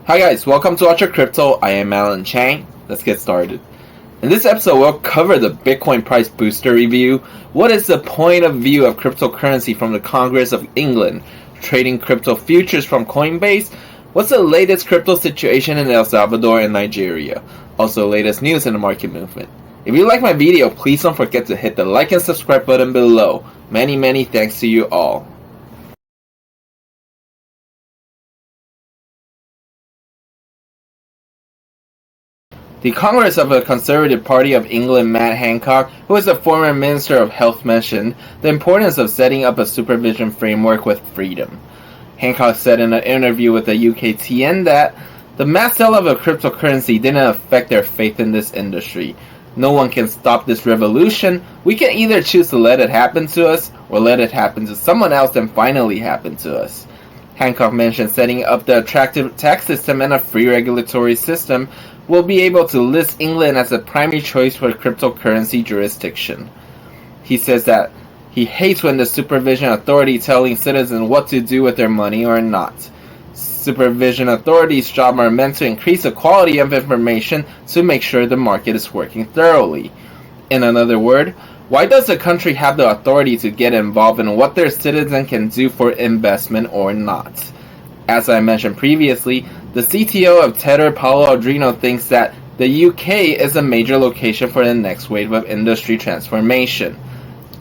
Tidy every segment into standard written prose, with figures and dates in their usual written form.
Hi guys, welcome to Watch Your Crypto. I am Alan Chang. Let's get started. In this episode, we'll cover the Bitcoin price booster review. What is the point of view of cryptocurrency from the Congress of England? Trading crypto futures from Coinbase. What's the latest crypto situation in El Salvador and Nigeria? Also, latest news in the market movement. If you like my video, please don't forget to hit the like and subscribe button below. Many thanks to you all. The Congress of the Conservative Party of England, Matt Hancock, who is the former Minister of Health, mentioned the importance of setting up a supervision framework with freedom. Hancock said in an interview with the UKTN that the mass sell of a cryptocurrency didn't affect their faith in this industry. No one can stop this revolution. We can either choose to let it happen to us or let it happen to someone else and finally happen to us. Hancock mentioned setting up the attractive tax system and a free regulatory system will be able to list England as a primary choice for cryptocurrency jurisdiction. He says that he hates when the supervision authority telling citizens what to do with their money or not. Supervision authorities' job are meant to increase the quality of information to make sure the market is working thoroughly. In another word, why does a country have the authority to get involved in what their citizens can do for investment or not? As I mentioned previously, the CTO of Tether, Paolo Aldrino, thinks that the UK is a major location for the next wave of industry transformation.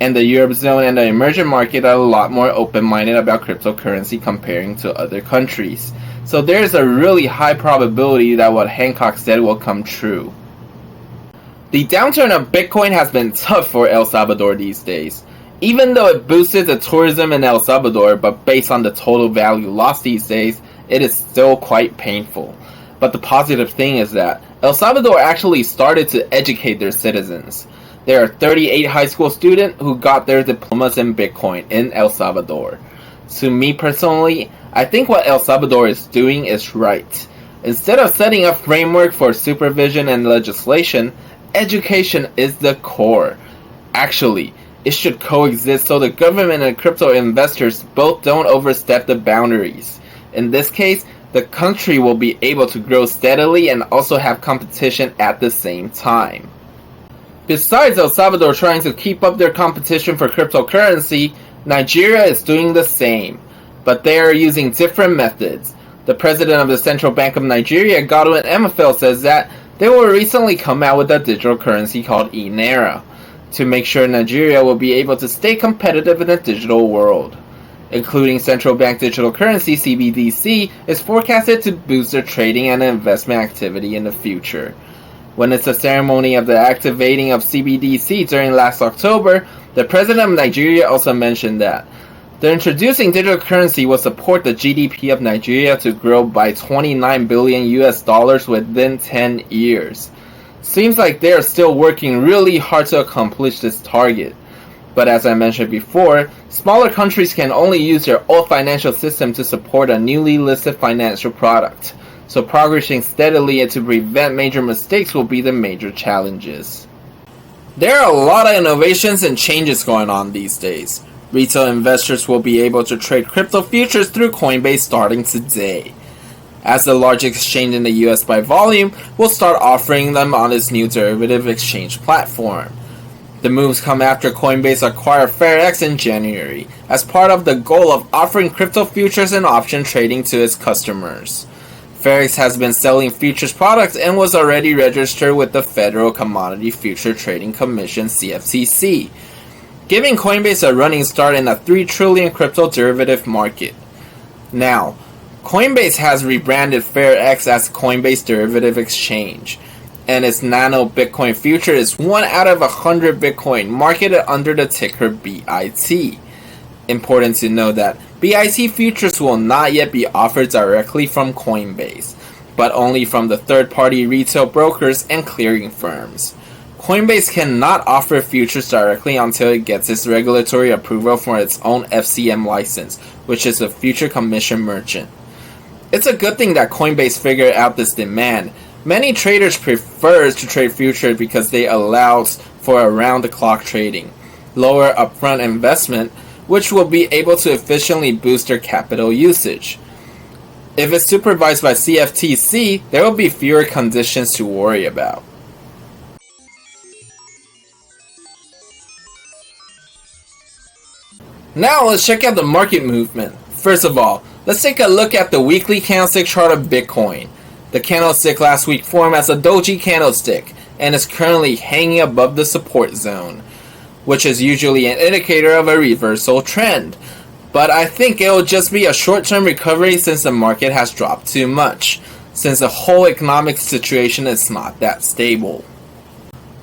And the Eurozone and the emerging market are a lot more open-minded about cryptocurrency comparing to other countries. So there's a really high probability that what Hancock said will come true. The downturn of Bitcoin has been tough for El Salvador these days. Even though it boosted the tourism in El Salvador, but based on the total value lost these days, it is still quite painful. But the positive thing is that El Salvador actually started to educate their citizens. There are 38 high school students who got their diplomas in Bitcoin in El Salvador. To me personally, I think what El Salvador is doing is right. Instead of setting a framework for supervision and legislation, education is the core. Actually, it should coexist so the government and crypto investors both don't overstep the boundaries. In this case, the country will be able to grow steadily and also have competition at the same time. Besides El Salvador trying to keep up their competition for cryptocurrency, Nigeria is doing the same, but they are using different methods. The president of the Central Bank of Nigeria, Godwin Emefiele, says that they will recently come out with a digital currency called ETH to make sure Nigeria will be able to stay competitive in the digital world. Including central bank digital currency CBDC is forecasted to boost their trading and investment activity in the future. When it's a ceremony of the activating of CBDC during last October, the president of Nigeria also mentioned that the introducing digital currency will support the GDP of Nigeria to grow by $29 billion within 10 years. Seems like they are still working really hard to accomplish this target. But as I mentioned before, smaller countries can only use their old financial system to support a newly listed financial product. So progressing steadily and to prevent major mistakes will be the major challenges. There are a lot of innovations and changes going on these days. Retail investors will be able to trade crypto futures through Coinbase starting today. As the largest exchange in the US by volume, will start offering them on its new derivative exchange platform. The moves come after Coinbase acquired FAMEEX in January, as part of the goal of offering crypto futures and option trading to its customers. FAMEEX has been selling futures products and was already registered with the Federal Commodity Future Trading Commission (CFTC), giving Coinbase a running start in a $3 trillion crypto derivative market. Now, Coinbase has rebranded FAMEEX as Coinbase Derivative Exchange, and its Nano Bitcoin future is 1 out of 100 Bitcoin marketed under the ticker BIT. Important to know that BIT futures will not yet be offered directly from Coinbase, but only from the third-party retail brokers and clearing firms. Coinbase cannot offer futures directly until it gets its regulatory approval for its own FCM license, which is a Future Commission Merchant. It's a good thing that Coinbase figured out this demand. Many traders prefer to trade futures because they allow for around-the-clock trading, lower upfront investment, which will be able to efficiently boost their capital usage. If it's supervised by CFTC, there will be fewer conditions to worry about. Now let's check out the market movement. First of all, let's take a look at the weekly candlestick chart of Bitcoin. The candlestick last week formed as a doji candlestick and is currently hanging above the support zone, which is usually an indicator of a reversal trend. But I think it will just be a short-term recovery since the market has dropped too much, since the whole economic situation is not that stable.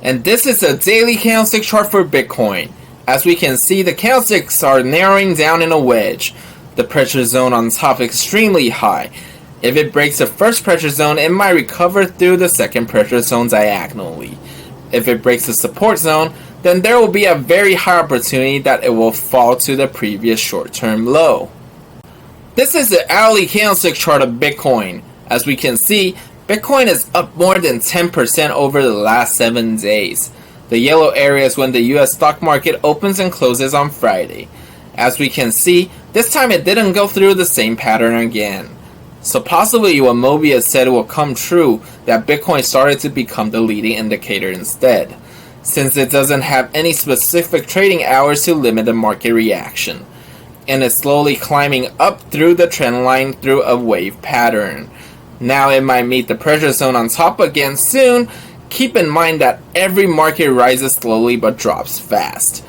And this is the daily candlestick chart for Bitcoin. As we can see, the candlesticks are narrowing down in a wedge. The pressure zone on top is extremely high. If it breaks the first pressure zone, it might recover through the second pressure zone diagonally. If it breaks the support zone, then there will be a very high opportunity that it will fall to the previous short-term low. This is the hourly candlestick chart of Bitcoin. As we can see, Bitcoin is up more than 10% over the last 7 days. The yellow area is when the US stock market opens and closes on Friday. As we can see, this time it didn't go through the same pattern again. So possibly what Mobius said will come true, that Bitcoin started to become the leading indicator instead, since it doesn't have any specific trading hours to limit the market reaction, and is slowly climbing up through the trend line through a wave pattern. Now it might meet the pressure zone on top again soon. Keep in mind that every market rises slowly but drops fast.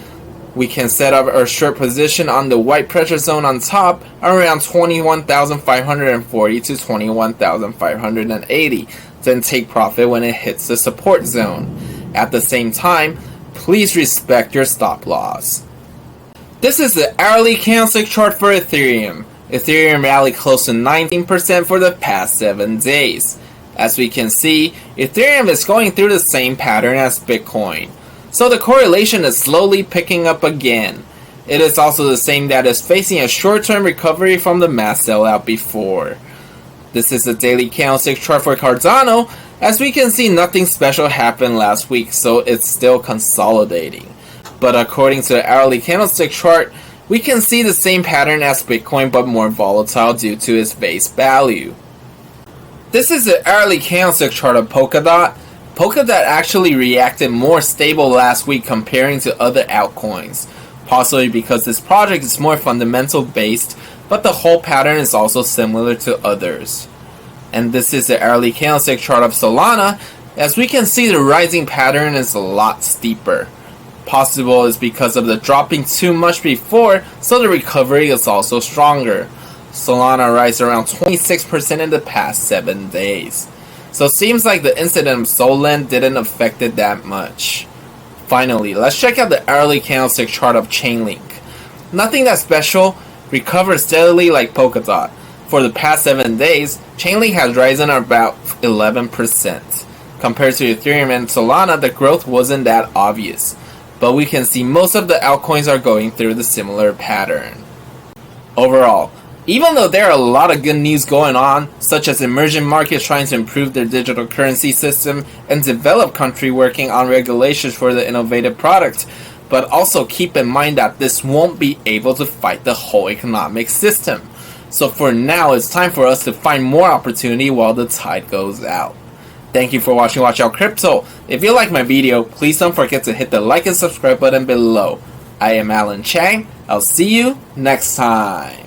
We can set up our short position on the white pressure zone on top around 21,540 to 21,580, then take profit when it hits the support zone. At the same time, please respect your stop loss. This is the hourly candlestick chart for Ethereum. Ethereum rallied close to 19% for the past 7 days. As we can see, Ethereum is going through the same pattern as Bitcoin, so the correlation is slowly picking up again. It is also the same that is facing a short-term recovery from the mass sellout before. This is the daily candlestick chart for Cardano. As we can see, nothing special happened last week, so it's still consolidating. But according to the hourly candlestick chart, we can see the same pattern as Bitcoin but more volatile due to its base value. This is the hourly candlestick chart of Polkadot. Polkadot actually reacted more stable last week comparing to other altcoins, possibly because this project is more fundamental based, but the whole pattern is also similar to others. And this is the hourly candlestick chart of Solana. As we can see, the rising pattern is a lot steeper. Possible is because of the dropping too much before, so the recovery is also stronger. Solana rise around 26% in the past 7 days. So it seems like the incident of Solend didn't affect it that much. Finally, let's check out the hourly candlestick chart of Chainlink. Nothing that special, recovered steadily like Polkadot. For the past 7 days, Chainlink has risen about 11%. Compared to Ethereum and Solana, the growth wasn't that obvious, but we can see most of the altcoins are going through the similar pattern. Overall, even though there are a lot of good news going on, such as emerging markets trying to improve their digital currency system and developed country working on regulations for the innovative product, but also keep in mind that this won't be able to fight the whole economic system. So for now, it's time for us to find more opportunity while the tide goes out. Thank you for watching Watch Out Crypto. If you like my video, please don't forget to hit the like and subscribe button below. I am Alan Chang. I'll see you next time.